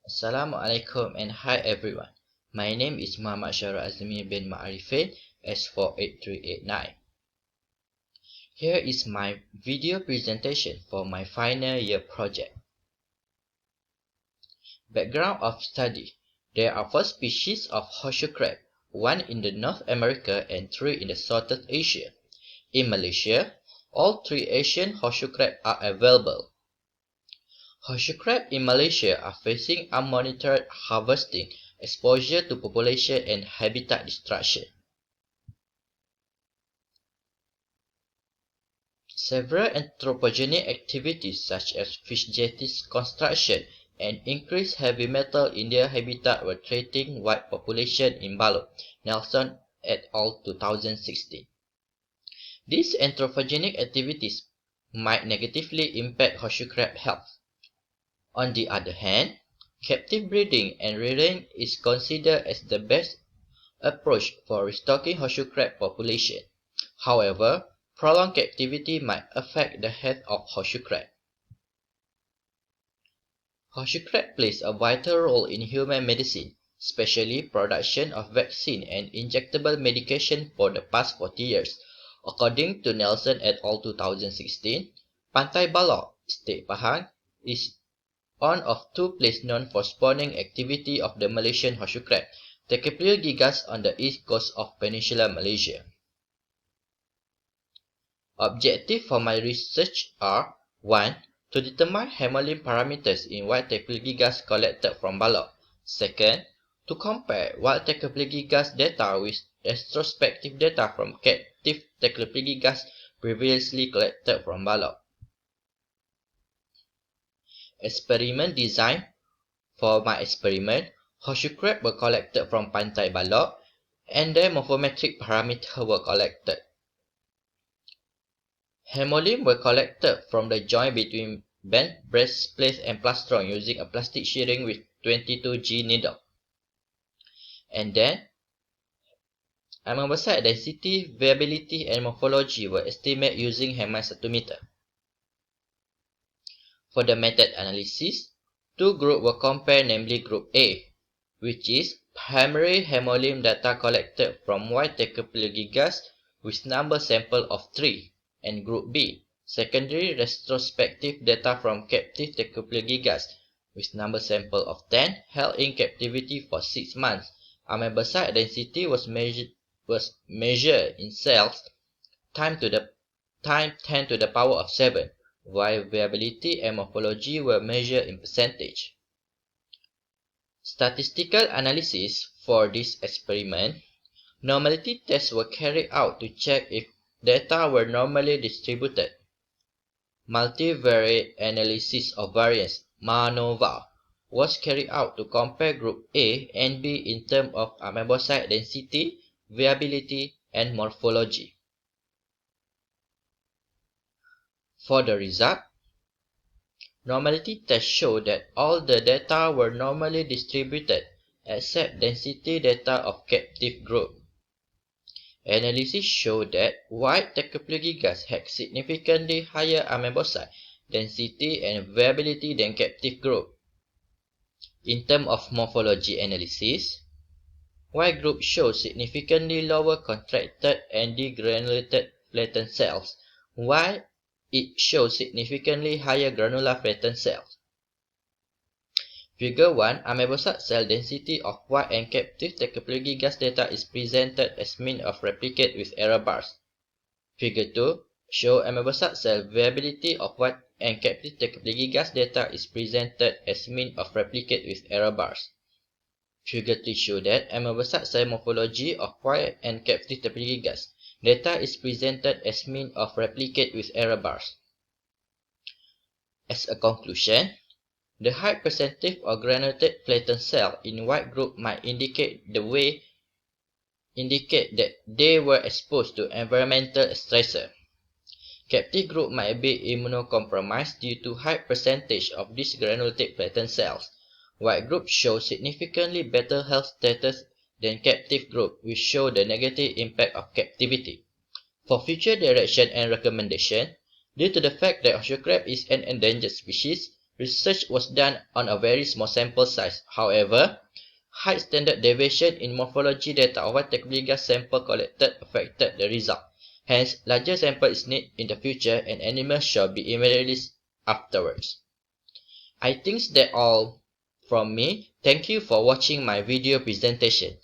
Assalamualaikum and hi everyone. My name is Muhammad Syarul Azmi bin Ma'arifin S48389. Here is my video presentation for my final year project. Background of study. There are 4 species of horseshoe crab, 1 in the North America and 3 in the Southeast Asia. In Malaysia, all 3 Asian horseshoe crab are available. Horseshoe crab in Malaysia are facing unmonitored harvesting, exposure to population and habitat destruction. Several anthropogenic activities such as fish jetties construction and increased heavy metal in their habitat were threatening white population in Balok, Nelson et al. 2016. These anthropogenic activities might negatively impact horseshoe crab health. On the other hand, captive breeding and rearing is considered as the best approach for restocking horseshoe crab population. However, prolonged captivity might affect the health of horseshoe crab. Horseshoe crab plays a vital role in human medicine, especially production of vaccine and injectable medication for the past 40 years. According to Nelson et al. 2016, Pantai Balok, State Pahang, is one of 2 places known for spawning activity of the Malaysian horseshoe crab, Tecaplia gigas on the east coast of Peninsular Malaysia. Objectives for my research are 1. To determine hemolymph parameters in wild Tecaplia gigas collected from Balok. 2. To compare wild Tecaplia gigas data with retrospective data from captive Tecaplia gigas previously collected from Balok. Experiment design. For my experiment, horseshoe crab were collected from Pantai Balok and their morphometric parameters were collected. Hemolymph were collected from the joint between bent breastplate and plastron using a plastic shearing with 22G needle. And then, amebocyte density, viability, and morphology were estimated using hemicytometer. For the method analysis, 2 groups were compared, namely Group A, which is primary hemolymph data collected from white Tecaplia gigas with number sample of 3, and Group B, secondary retrospective data from captive Tecaplia gigas with number sample of 10 held in captivity for 6 months. Amebocyte density was measured in cells times 10 to the power of 7. While viability and morphology were measured in percentage. Statistical analysis for this experiment. Normality tests were carried out to check if data were normally distributed. Multivariate analysis of variance (MANOVA) was carried out to compare Group A and B in terms of amebocyte density, viability, and morphology. For the result, normality tests show that all the data were normally distributed except density data of captive group. Analysis showed that white Tecaplia gigas had significantly higher amebocyte density and viability than captive group. In terms of morphology analysis, white group showed significantly lower contracted and degranulated flattened cells, while it shows significantly higher granular flattened cells. Figure 1. Amebocyte cell density of white and captive Tecaplia gigas data is presented as mean of replicate with error bars. Figure 2. Show amebocyte cell viability of white and captive Tecaplia gigas data is presented as mean of replicate with error bars. Figure 3 show that amebocyte cell morphology of white and captive Tecaplia gigas data is presented as mean of replicate with error bars. As a conclusion, the high percentage of granulated flattened cell in white group might indicate that they were exposed to environmental stressor. Captive group might be immunocompromised due to high percentage of these granulated flattened cells. White group show significantly better health status than captive group, which show the negative impact of captivity. For future direction and recommendation, due to the fact that horseshoe crab is an endangered species, Research was done on a very small sample size. However, high standard deviation in morphology data of white tachyplegia sample collected affected the result. Hence, larger sample is needed in the future and animals shall be released afterwards. I think that's all from me. Thank you for watching my video presentation.